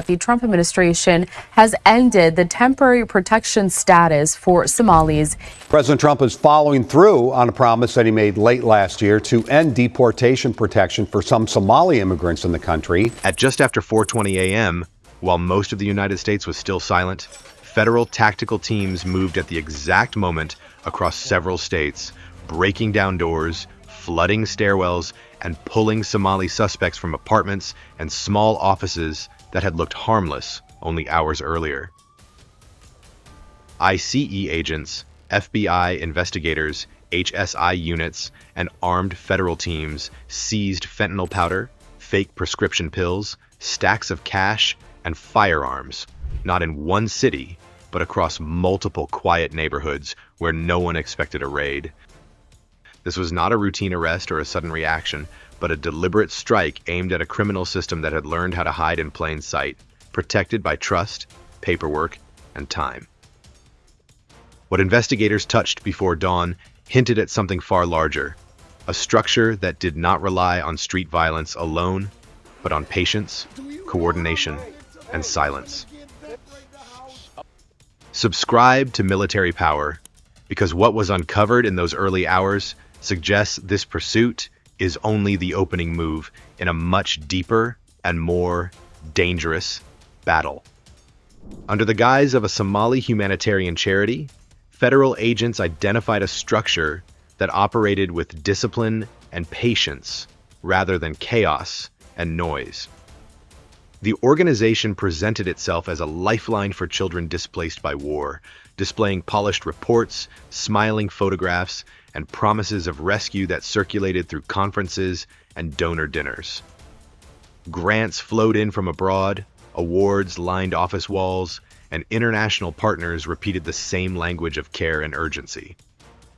The Trump administration has ended the temporary protection status for Somalis. President Trump is following through on a promise that he made late last year to end deportation protection for some Somali immigrants in the country. At just after 4:20 a.m., while most of the United States was still silent, federal tactical teams moved at the exact moment across several states, breaking down doors, flooding stairwells, and pulling Somali suspects from apartments and small offices that had looked harmless only hours earlier. ICE agents, FBI investigators, HSI units, and armed federal teams seized fentanyl powder, fake prescription pills, stacks of cash, and firearms, not in one city, but across multiple quiet neighborhoods where no one expected a raid. This was not a routine arrest or a sudden reaction, but a deliberate strike aimed at a criminal system that had learned how to hide in plain sight, protected by trust, paperwork, and time. What investigators touched before dawn hinted at something far larger, a structure that did not rely on street violence alone, but on patience, coordination, and silence. Subscribe to Military Power, because what was uncovered in those early hours suggests this pursuit is only the opening move in a much deeper and more dangerous battle. Under the guise of a Somali humanitarian charity, federal agents identified a structure that operated with discipline and patience rather than chaos and noise. The organization presented itself as a lifeline for children displaced by war, displaying polished reports, smiling photographs, and promises of rescue that circulated through conferences and donor dinners. Grants flowed in from abroad, awards lined office walls, and international partners repeated the same language of care and urgency.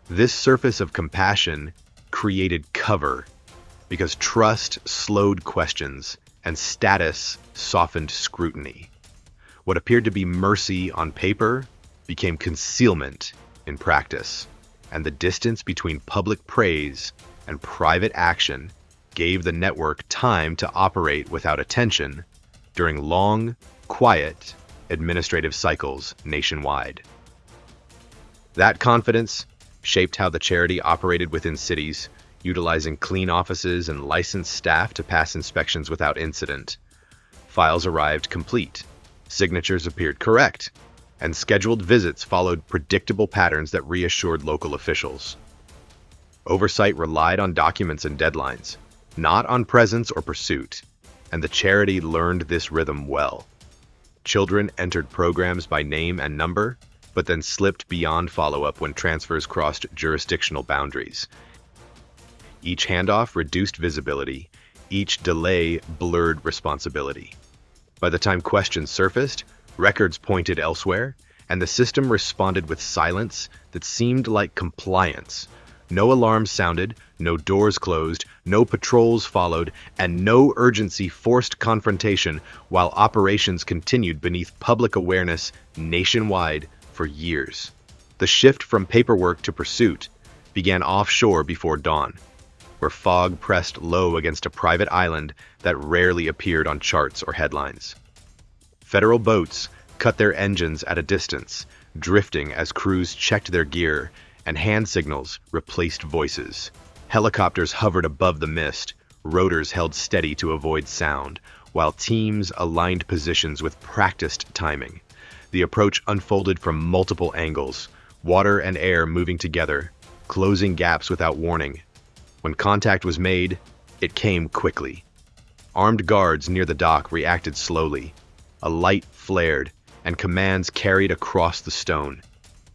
This surface of compassion created cover because trust slowed questions and status softened scrutiny. What appeared to be mercy on paper became concealment in practice, and the distance between public praise and private action gave the network time to operate without attention during long, quiet administrative cycles nationwide. That confidence shaped how the charity operated within cities, utilizing clean offices and licensed staff to pass inspections without incident. Files arrived complete, signatures appeared correct, and scheduled visits followed predictable patterns that reassured local officials. Oversight relied on documents and deadlines, not on presence or pursuit, and the charity learned this rhythm well. Children entered programs by name and number, but then slipped beyond follow-up when transfers crossed jurisdictional boundaries. Each handoff reduced visibility, each delay blurred responsibility. By the time questions surfaced, records pointed elsewhere, and the system responded with silence that seemed like compliance. No alarms sounded, no doors closed, no patrols followed, and no urgency forced confrontation while operations continued beneath public awareness nationwide for years. The shift from paperwork to pursuit began offshore before dawn, where fog pressed low against a private island that rarely appeared on charts or headlines. Federal boats cut their engines at a distance, drifting as crews checked their gear, and hand signals replaced voices. Helicopters hovered above the mist, rotors held steady to avoid sound, while teams aligned positions with practiced timing. The approach unfolded from multiple angles, water and air moving together, closing gaps without warning. When contact was made, it came quickly. Armed guards near the dock reacted slowly. A light flared, and commands carried across the stone.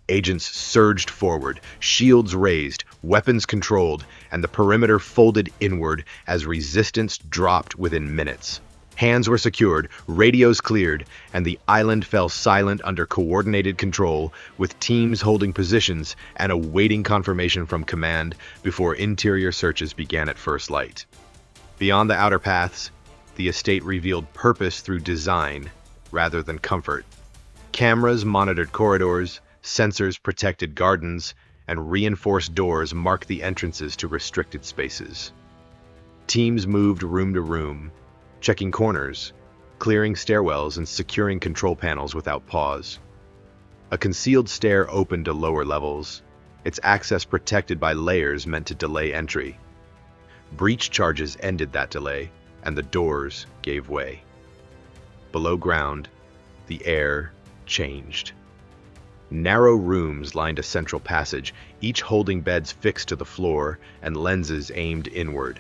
Agents surged forward, shields raised, weapons controlled, and the perimeter folded inward as resistance dropped within minutes. Hands were secured, radios cleared, and the island fell silent under coordinated control, with teams holding positions and awaiting confirmation from command before interior searches began at first light. Beyond the outer paths, the estate revealed purpose through design rather than comfort. Cameras monitored corridors, sensors protected gardens, and reinforced doors marked the entrances to restricted spaces. Teams moved room to room, checking corners, clearing stairwells and securing control panels without pause. A concealed stair opened to lower levels, its access protected by layers meant to delay entry. Breach charges ended that delay, and the doors gave way. Below ground, the air changed. Narrow rooms lined a central passage, each holding beds fixed to the floor and lenses aimed inward.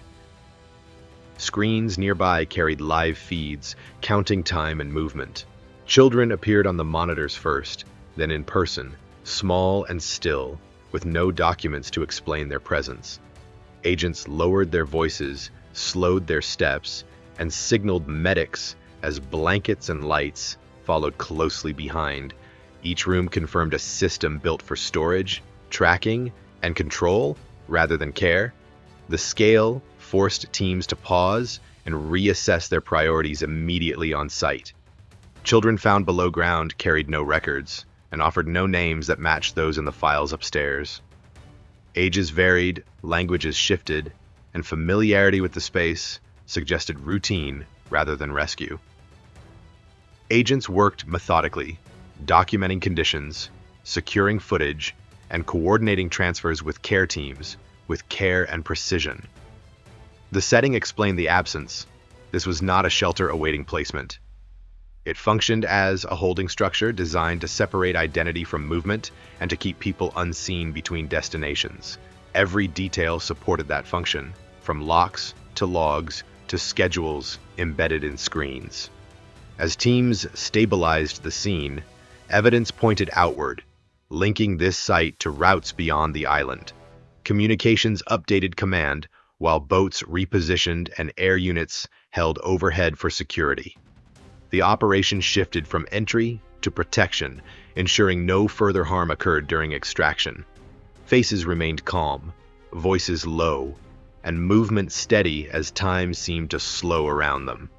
Screens nearby carried live feeds, counting time and movement. Children appeared on the monitors first, then in person, small and still, with no documents to explain their presence. Agents lowered their voices, slowed their steps, and signaled medics as blankets and lights followed closely behind. Each room confirmed a system built for storage, tracking, and control rather than care. The scale forced teams to pause and reassess their priorities immediately on site. Children found below ground carried no records and offered no names that matched those in the files upstairs. Ages varied, languages shifted, and familiarity with the space suggested routine rather than rescue. Agents worked methodically, documenting conditions, securing footage, and coordinating transfers with care teams with care and precision. The setting explained the absence. This was not a shelter awaiting placement. It functioned as a holding structure designed to separate identity from movement and to keep people unseen between destinations. Every detail supported that function, from locks to logs to schedules embedded in screens. As teams stabilized the scene, evidence pointed outward, linking this site to routes beyond the island. Communications updated command, while boats repositioned and air units held overhead for security. The operation shifted from entry to protection, ensuring no further harm occurred during extraction. Faces remained calm, voices low, and movement steady as time seemed to slow around them.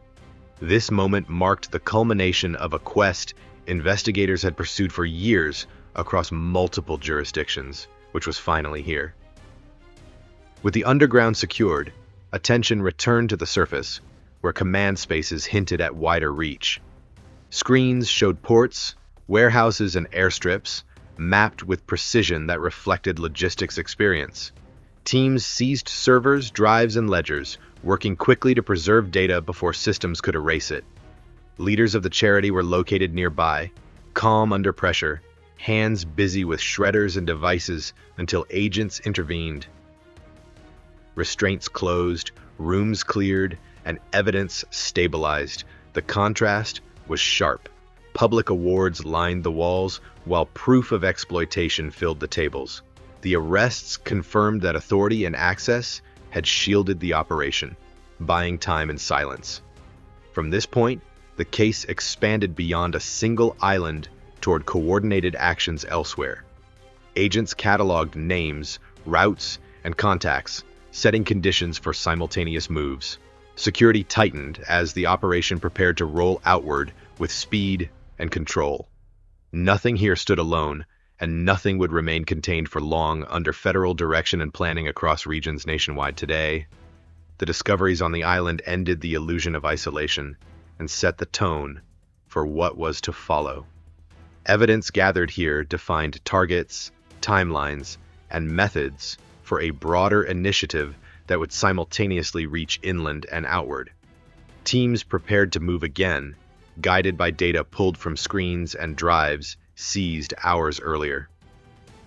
This moment marked the culmination of a quest investigators had pursued for years across multiple jurisdictions, which was finally here. With the underground secured, attention returned to the surface, where command spaces hinted at wider reach. Screens showed ports, warehouses, and airstrips, mapped with precision that reflected logistics experience. Teams seized servers, drives, and ledgers, working quickly to preserve data before systems could erase it. Leaders of the charity were located nearby, calm under pressure, hands busy with shredders and devices until agents intervened. Restraints closed, rooms cleared, and evidence stabilized. The contrast was sharp. Public awards lined the walls, while proof of exploitation filled the tables. The arrests confirmed that authority and access had shielded the operation, buying time and silence. From this point, the case expanded beyond a single island toward coordinated actions elsewhere. Agents cataloged names, routes, and contacts, setting conditions for simultaneous moves. Security tightened as the operation prepared to roll outward with speed and control. Nothing here stood alone, and nothing would remain contained for long under federal direction and planning across regions nationwide today. The discoveries on the island ended the illusion of isolation and set the tone for what was to follow. Evidence gathered here defined targets, timelines, and methods for a broader initiative that would simultaneously reach inland and outward. Teams prepared to move again, guided by data pulled from screens and drives seized hours earlier.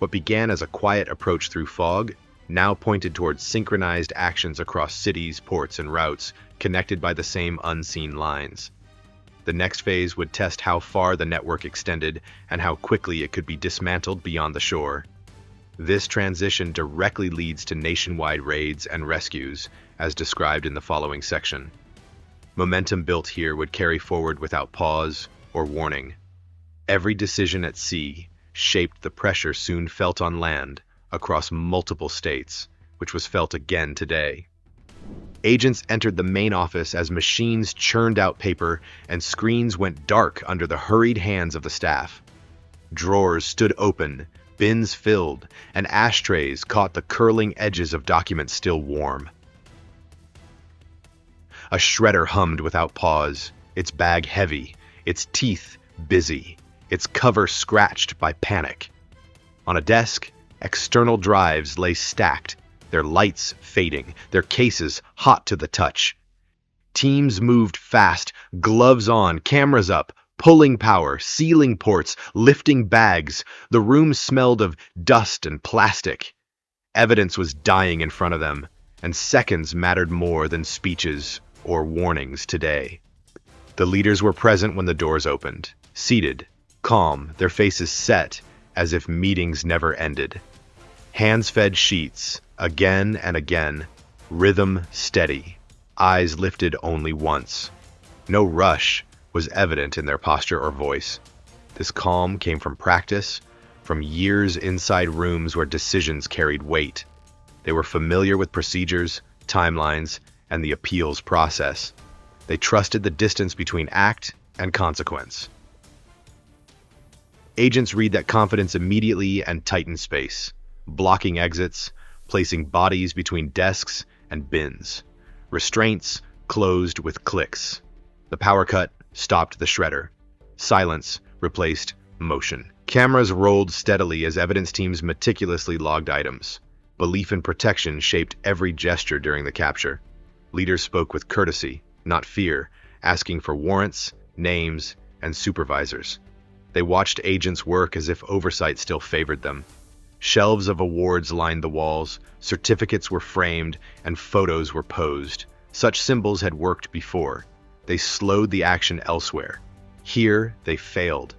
What began as a quiet approach through fog now pointed towards synchronized actions across cities, ports, and routes connected by the same unseen lines. The next phase would test how far the network extended and how quickly it could be dismantled beyond the shore. This transition directly leads to nationwide raids and rescues, as described in the following section. Momentum built here would carry forward without pause or warning. Every decision at sea shaped the pressure soon felt on land across multiple states, which was felt again today. Agents entered the main office as machines churned out paper and screens went dark under the hurried hands of the staff. Drawers stood open, bins filled, and ashtrays caught the curling edges of documents still warm. A shredder hummed without pause, its bag heavy, its teeth busy, its cover scratched by panic. On a desk, external drives lay stacked, their lights fading, their cases hot to the touch. Teams moved fast, gloves on, cameras up, pulling power, sealing ports, lifting bags. The room smelled of dust and plastic. Evidence was dying in front of them, and seconds mattered more than speeches or warnings today. The leaders were present when the doors opened, seated, calm, their faces set as if meetings never ended. Hands fed sheets, again and again, rhythm steady, eyes lifted only once. No rush was evident in their posture or voice. This calm came from practice, from years inside rooms where decisions carried weight. They were familiar with procedures, timelines, and the appeals process. They trusted the distance between act and consequence. Agents read that confidence immediately and tighten space, blocking exits, placing bodies between desks and bins. Restraints closed with clicks. The power cut stopped the shredder. Silence replaced motion. Cameras rolled steadily as evidence teams meticulously logged items. Belief in protection shaped every gesture during the capture. Leaders spoke with courtesy, not fear, asking for warrants, names, and supervisors. They watched agents work as if oversight still favored them. Shelves of awards lined the walls, certificates were framed, and photos were posed. Such symbols had worked before. They slowed the action elsewhere. Here, they failed.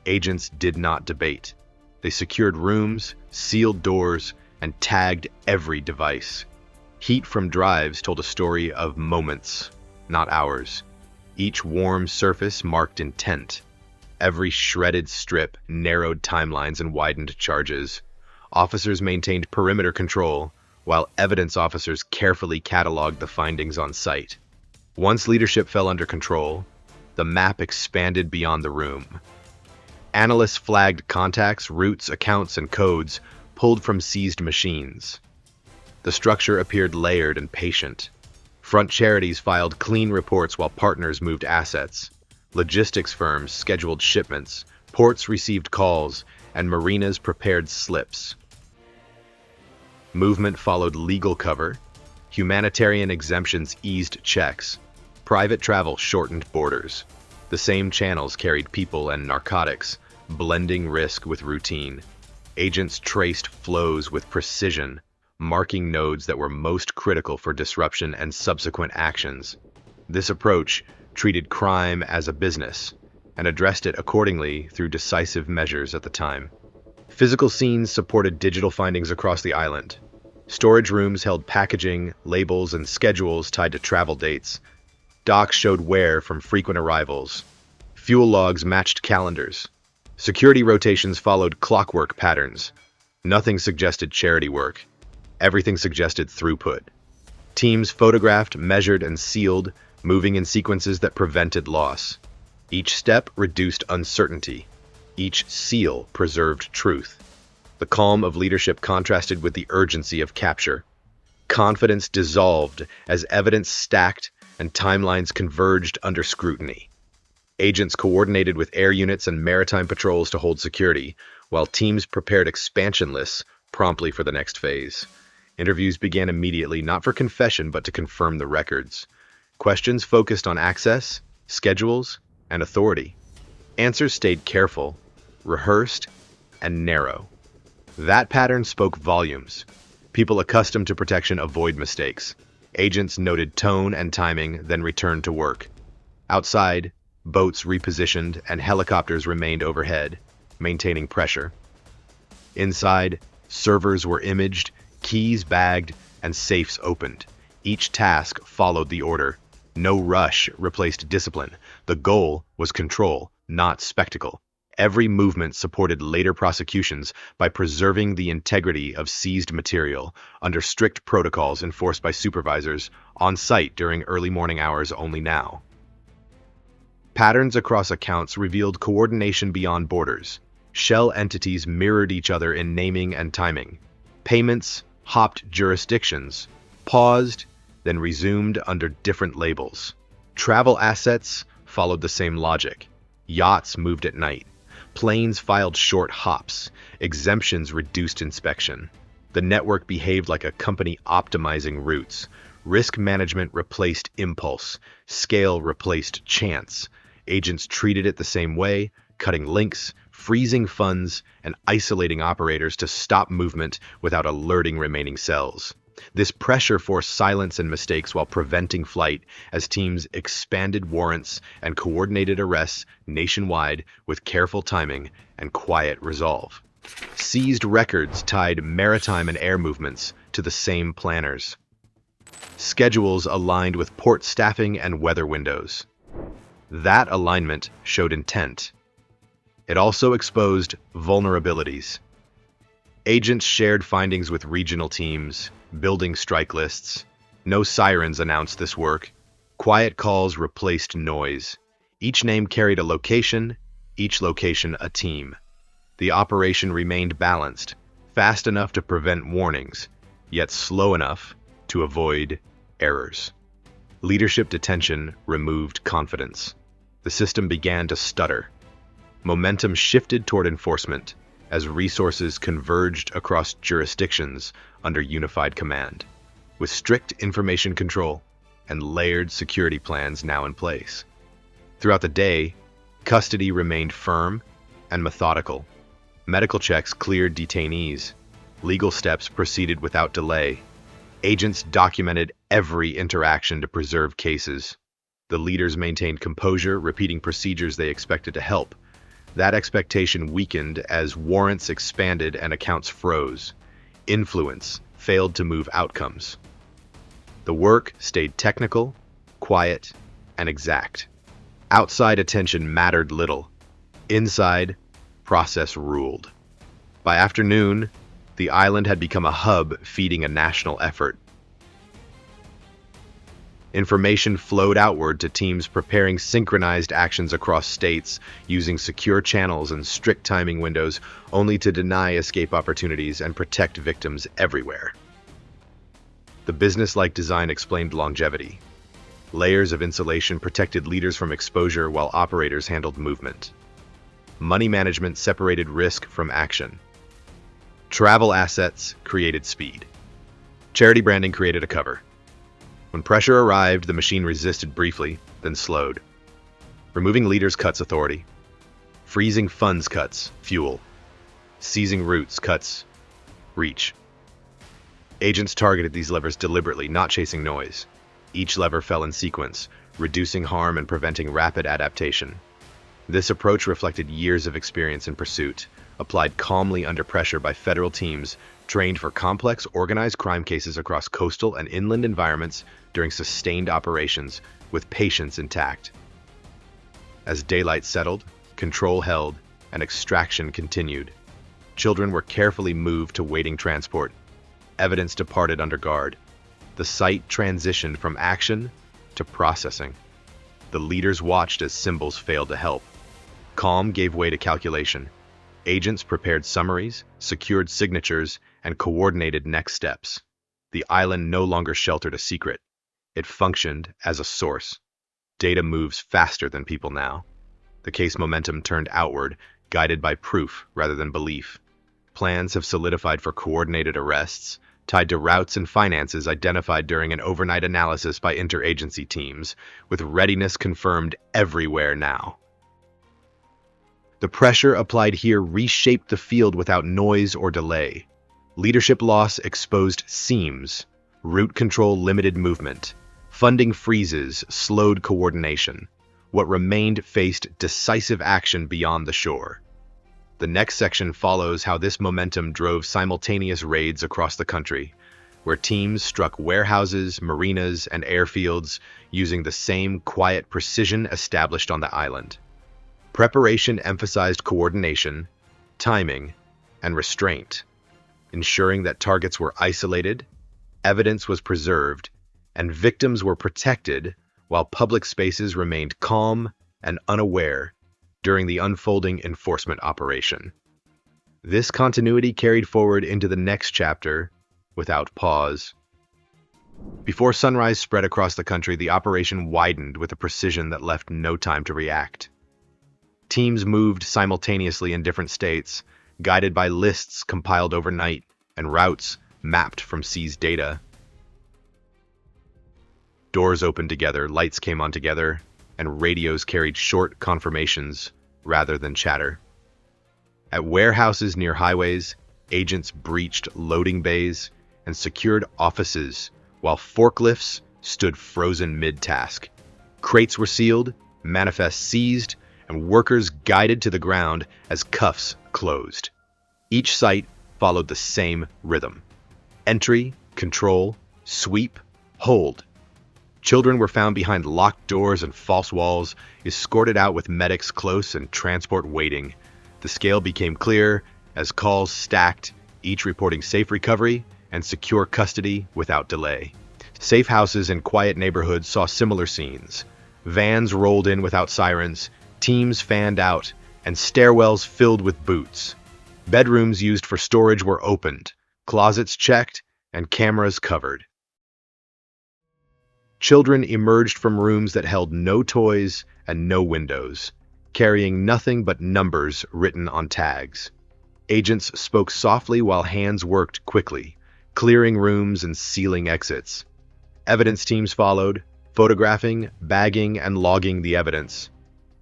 Agents did not debate. They secured rooms, sealed doors, and tagged every device. Heat from drives told a story of moments, not hours. Each warm surface marked intent. Every shredded strip narrowed timelines and widened charges. Officers maintained perimeter control, while evidence officers carefully cataloged the findings on site. Once leadership fell under control, the map expanded beyond the room. Analysts flagged contacts, routes, accounts, and codes pulled from seized machines. The structure appeared layered and patient. Front charities filed clean reports while partners moved assets. Logistics firms scheduled shipments, ports received calls, and marinas prepared slips. Movement followed legal cover. Humanitarian exemptions eased checks. Private travel shortened borders. The same channels carried people and narcotics, blending risk with routine. Agents traced flows with precision, marking nodes that were most critical for disruption and subsequent actions. This approach treated crime as a business and addressed it accordingly through decisive measures at the time. Physical scenes supported digital findings across the island. Storage rooms held packaging, labels, and schedules tied to travel dates. Docks showed wear from frequent arrivals. Fuel logs matched calendars. Security rotations followed clockwork patterns. Nothing suggested charity work. Everything suggested throughput. Teams photographed, measured, and sealed, moving in sequences that prevented loss. Each step reduced uncertainty. Each seal preserved truth. The calm of leadership contrasted with the urgency of capture. Confidence dissolved as evidence stacked and timelines converged under scrutiny. Agents coordinated with air units and maritime patrols to hold security, while teams prepared expansion lists promptly for the next phase. Interviews began immediately, not for confession, but to confirm the records. Questions focused on access, schedules, and authority. Answers stayed careful, rehearsed, and narrow. That pattern spoke volumes. People accustomed to protection avoid mistakes. Agents noted tone and timing, then returned to work. Outside, boats repositioned and helicopters remained overhead, maintaining pressure. Inside, servers were imaged, keys bagged, and safes opened. Each task followed the order. No rush replaced discipline. The goal was control, not spectacle. Every movement supported later prosecutions by preserving the integrity of seized material under strict protocols enforced by supervisors on site during early morning hours only now. Patterns across accounts revealed coordination beyond borders. Shell entities mirrored each other in naming and timing. Payments hopped jurisdictions, paused, then resumed under different labels. Travel assets followed the same logic. Yachts moved at night. Planes filed short hops. Exemptions reduced inspection. The network behaved like a company optimizing routes. Risk management replaced impulse. Scale replaced chance. Agents treated it the same way, cutting links, freezing funds, and isolating operators to stop movement without alerting remaining cells. This pressure forced silence and mistakes while preventing flight as teams expanded warrants and coordinated arrests nationwide with careful timing and quiet resolve. Seized records tied maritime and air movements to the same planners. Schedules aligned with port staffing and weather windows. That alignment showed intent. It also exposed vulnerabilities. Agents shared findings with regional teams, building strike lists. No sirens announced this work. Quiet calls replaced noise. Each name carried a location, each location a team. The operation remained balanced, fast enough to prevent warnings, yet slow enough to avoid errors. Leadership detention removed confidence. The system began to stutter. Momentum shifted toward enforcement as resources converged across jurisdictions under unified command, with strict information control and layered security plans now in place. Throughout the day, custody remained firm and methodical. Medical checks cleared detainees. Legal steps proceeded without delay. Agents documented every interaction to preserve cases. The leaders maintained composure, repeating procedures they expected to help. That expectation weakened as warrants expanded and accounts froze. Influence failed to move outcomes. The work stayed technical, quiet, and exact. Outside attention mattered little. Inside, process ruled. By afternoon, the island had become a hub feeding a national effort. Information flowed outward to teams preparing synchronized actions across states, using secure channels and strict timing windows only to deny escape opportunities and protect victims everywhere. The business-like design explained longevity. Layers of insulation protected leaders from exposure while operators handled movement. Money management separated risk from action. Travel assets created speed. Charity branding created a cover. When pressure arrived, the machine resisted briefly, then slowed. Removing leaders cuts authority. Freezing funds cuts fuel. Seizing routes cuts reach. Agents targeted these levers deliberately, not chasing noise. Each lever fell in sequence, reducing harm and preventing rapid adaptation. This approach reflected years of experience in pursuit, applied calmly under pressure by federal teams trained for complex, organized crime cases across coastal and inland environments during sustained operations with patience intact. As daylight settled, control held, and extraction continued. Children were carefully moved to waiting transport. Evidence departed under guard. The site transitioned from action to processing. The leaders watched as symbols failed to help. Calm gave way to calculation. Agents prepared summaries, secured signatures, and coordinated next steps. The island no longer sheltered a secret. It functioned as a source. Data moves faster than people now. The case momentum turned outward, guided by proof rather than belief. Plans have solidified for coordinated arrests, tied to routes and finances identified during an overnight analysis by interagency teams, with readiness confirmed everywhere now. The pressure applied here reshaped the field without noise or delay. Leadership loss exposed seams. Route control limited movement. Funding freezes slowed coordination. What remained faced decisive action beyond the shore. The next section follows how this momentum drove simultaneous raids across the country, where teams struck warehouses, marinas, and airfields using the same quiet precision established on the island. Preparation emphasized coordination, timing, and restraint, ensuring that targets were isolated, evidence was preserved, and victims were protected while public spaces remained calm and unaware during the unfolding enforcement operation. This continuity carried forward into the next chapter without pause. Before sunrise spread across the country, the operation widened with a precision that left no time to react. Teams moved simultaneously in different states, guided by lists compiled overnight and routes mapped from seized data. Doors opened together, lights came on together, and radios carried short confirmations rather than chatter. At warehouses near highways, agents breached loading bays and secured offices while forklifts stood frozen mid-task. Crates were sealed, manifests seized, and workers guided to the ground as cuffs closed. Each site followed the same rhythm: entry, control, sweep, hold. Children were found behind locked doors and false walls, escorted out with medics close and transport waiting. The scale became clear as calls stacked, each reporting safe recovery and secure custody without delay. Safe houses in quiet neighborhoods saw similar scenes. Vans rolled in without sirens, teams fanned out, and stairwells filled with boots. Bedrooms used for storage were opened, closets checked, and cameras covered. Children emerged from rooms that held no toys and no windows, carrying nothing but numbers written on tags. Agents spoke softly while hands worked quickly, clearing rooms and sealing exits. Evidence teams followed, photographing, bagging, and logging the evidence.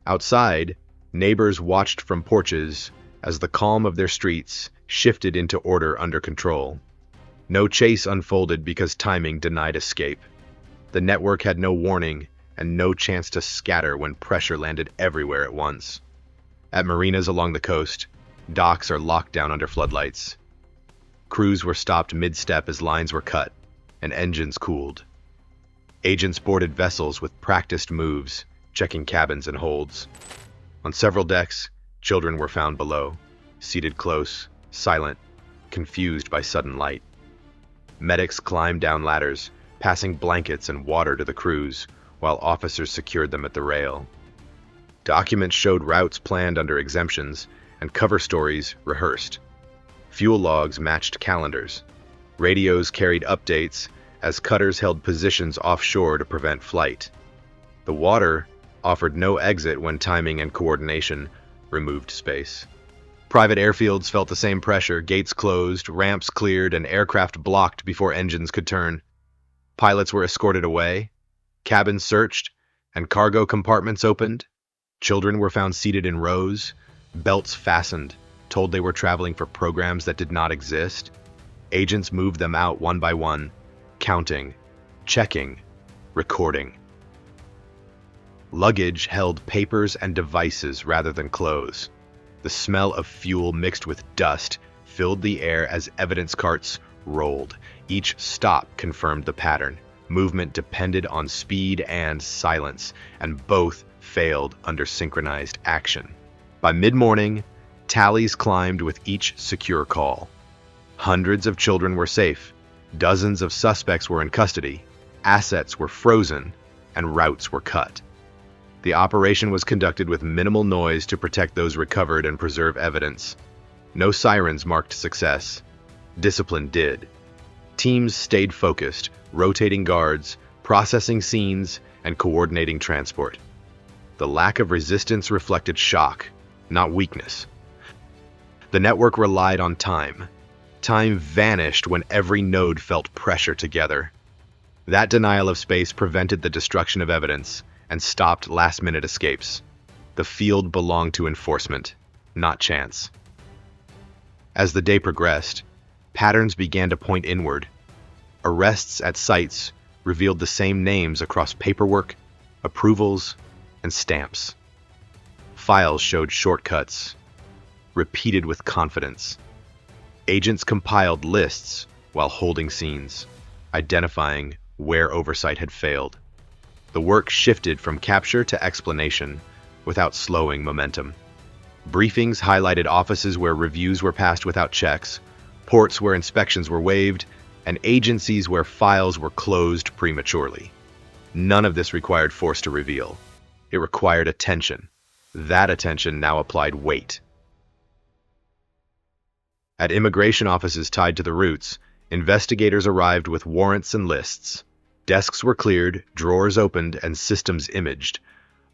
Outside, neighbors watched from porches as the calm of their streets shifted into order under control. No chase unfolded because timing denied escape. The network had no warning and no chance to scatter when pressure landed everywhere at once. At marinas along the coast, docks are locked down under floodlights. Crews were stopped mid-step as lines were cut and engines cooled. Agents boarded vessels with practiced moves, checking cabins and holds. On several decks, children were found below, seated close, silent, confused by sudden light. Medics climbed down ladders, passing blankets and water to the crews, while officers secured them at the rail. Documents showed routes planned under exemptions, and cover stories rehearsed. Fuel logs matched calendars. Radios carried updates as cutters held positions offshore to prevent flight. The water offered no exit when timing and coordination removed space. Private airfields felt the same pressure, gates closed, ramps cleared, and aircraft blocked before engines could turn. Pilots were escorted away, cabins searched, and cargo compartments opened. Children were found seated in rows, belts fastened, told they were traveling for programs that did not exist. Agents moved them out one by one, counting, checking, recording. Luggage held papers and devices rather than clothes. The smell of fuel mixed with dust filled the air as evidence carts rolled. Each stop confirmed the pattern. Movement depended on speed and silence, and both failed under synchronized action. By mid-morning, tallies climbed with each secure call. Hundreds of children were safe. Dozens of suspects were in custody. Assets were frozen, and routes were cut. The operation was conducted with minimal noise to protect those recovered and preserve evidence. No sirens marked success. Discipline did. Teams stayed focused, rotating guards, processing scenes, and coordinating transport. The lack of resistance reflected shock, not weakness. The network relied on time. Time vanished when every node felt pressure together. That denial of space prevented the destruction of evidence and stopped last-minute escapes. The field belonged to enforcement, not chance. As the day progressed, patterns began to point inward. Arrests at sites revealed the same names across paperwork, approvals, and stamps. Files showed shortcuts, repeated with confidence. Agents compiled lists while holding scenes, identifying where oversight had failed. The work shifted from capture to explanation without slowing momentum. Briefings highlighted offices where reviews were passed without checks, ports where inspections were waived, and agencies where files were closed prematurely. None of this required force to reveal. It required attention. That attention now applied weight. At immigration offices tied to the routes, investigators arrived with warrants and lists. Desks were cleared, drawers opened, and systems imaged.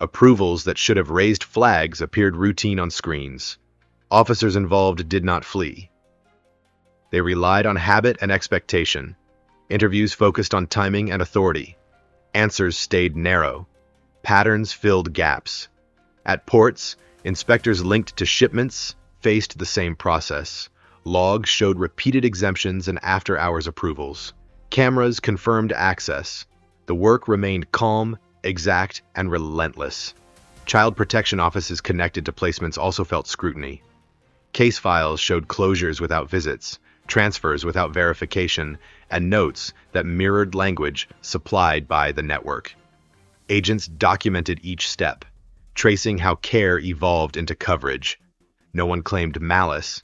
Approvals that should have raised flags appeared routine on screens. Officers involved did not flee. They relied on habit and expectation. Interviews focused on timing and authority. Answers stayed narrow. Patterns filled gaps. At ports, inspectors linked to shipments faced the same process. Logs showed repeated exemptions and after-hours approvals. Cameras confirmed access. The work remained calm, exact, and relentless. Child protection offices connected to placements also felt scrutiny. Case files showed closures without visits, transfers without verification, and notes that mirrored language supplied by the network. Agents documented each step, tracing how care evolved into coverage. No one claimed malice.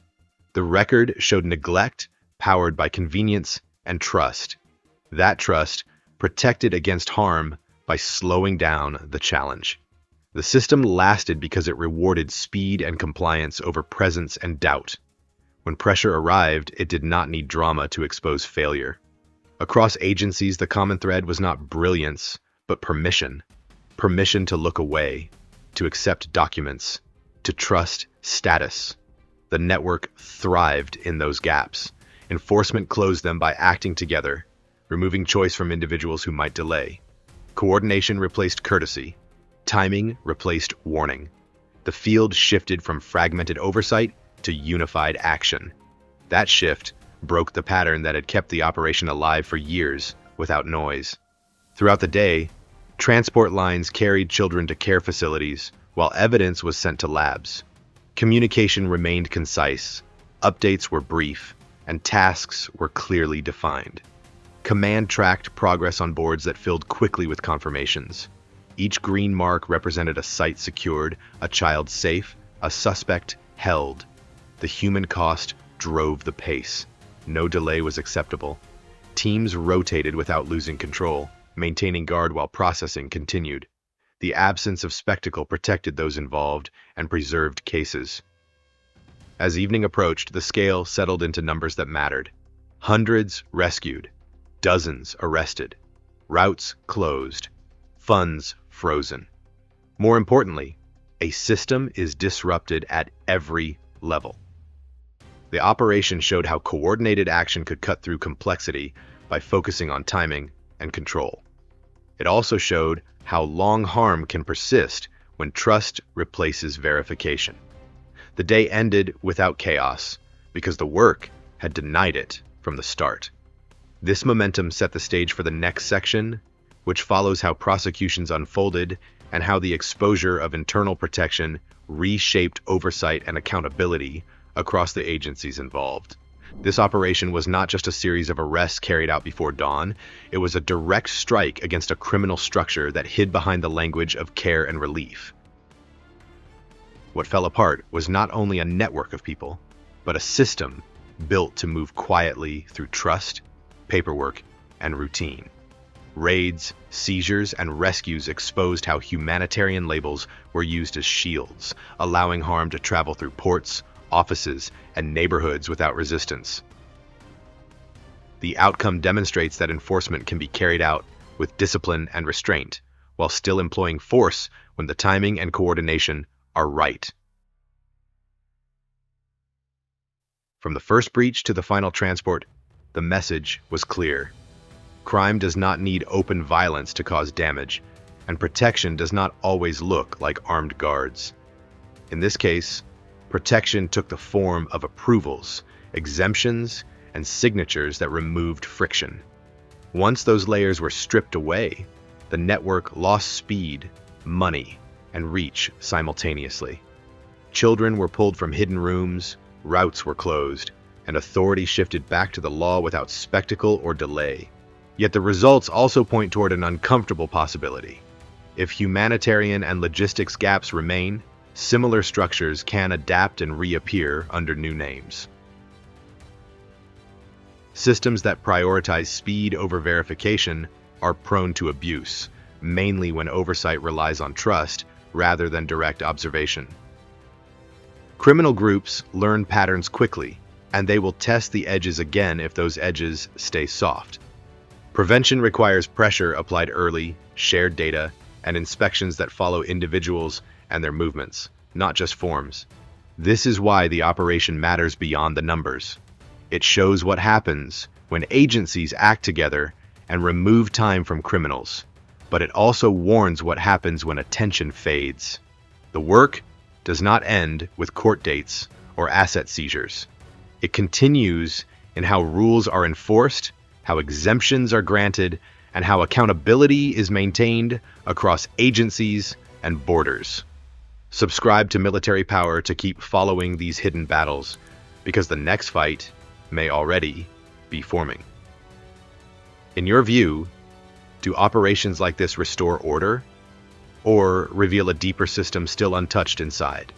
The record showed neglect powered by convenience and trust. That trust protected against harm by slowing down the challenge. The system lasted because it rewarded speed and compliance over presence and doubt. When pressure arrived, it did not need drama to expose failure. Across agencies, the common thread was not brilliance, but permission. Permission to look away, to accept documents, to trust status. The network thrived in those gaps. Enforcement closed them by acting together, removing choice from individuals who might delay. Coordination replaced courtesy. Timing replaced warning. The field shifted from fragmented oversight to unified action. That shift broke the pattern that had kept the operation alive for years without noise. Throughout the day, transport lines carried children to care facilities while evidence was sent to labs. Communication remained concise, updates were brief, and tasks were clearly defined. Command tracked progress on boards that filled quickly with confirmations. Each green mark represented a site secured, a child safe, a suspect held. The human cost drove the pace. No delay was acceptable. Teams rotated without losing control, maintaining guard while processing continued. The absence of spectacle protected those involved and preserved cases. As evening approached, the scale settled into numbers that mattered. Hundreds rescued, dozens arrested, routes closed, funds frozen. More importantly, a system is disrupted at every level. The operation showed how coordinated action could cut through complexity by focusing on timing and control. It also showed how long harm can persist when trust replaces verification. The day ended without chaos because the work had denied it from the start. This momentum set the stage for the next section, which follows how prosecutions unfolded and how the exposure of internal protection reshaped oversight and accountability across the agencies involved. This operation was not just a series of arrests carried out before dawn, it was a direct strike against a criminal structure that hid behind the language of care and relief. What fell apart was not only a network of people, but a system built to move quietly through trust, paperwork, and routine. Raids, seizures, and rescues exposed how humanitarian labels were used as shields, allowing harm to travel through ports, offices, and neighborhoods without resistance. The outcome demonstrates that enforcement can be carried out with discipline and restraint, while still employing force when the timing and coordination are right. From the first breach to the final transport, the message was clear. Crime does not need open violence to cause damage, and protection does not always look like armed guards. In this case, protection took the form of approvals, exemptions, and signatures that removed friction. Once those layers were stripped away, the network lost speed, money, and reach simultaneously. Children were pulled from hidden rooms, routes were closed, and authority shifted back to the law without spectacle or delay. Yet the results also point toward an uncomfortable possibility. If humanitarian and logistics gaps remain, similar structures can adapt and reappear under new names. Systems that prioritize speed over verification are prone to abuse, mainly when oversight relies on trust rather than direct observation. Criminal groups learn patterns quickly, and they will test the edges again if those edges stay soft. Prevention requires pressure applied early, shared data, and inspections that follow individuals and their movements, not just forms. This is why the operation matters beyond the numbers. It shows what happens when agencies act together and remove time from criminals. But it also warns what happens when attention fades. The work does not end with court dates or asset seizures. It continues in how rules are enforced, how exemptions are granted, and how accountability is maintained across agencies and borders. Subscribe to Military Power to keep following these hidden battles, because the next fight may already be forming. In your view, do operations like this restore order, or reveal a deeper system still untouched inside?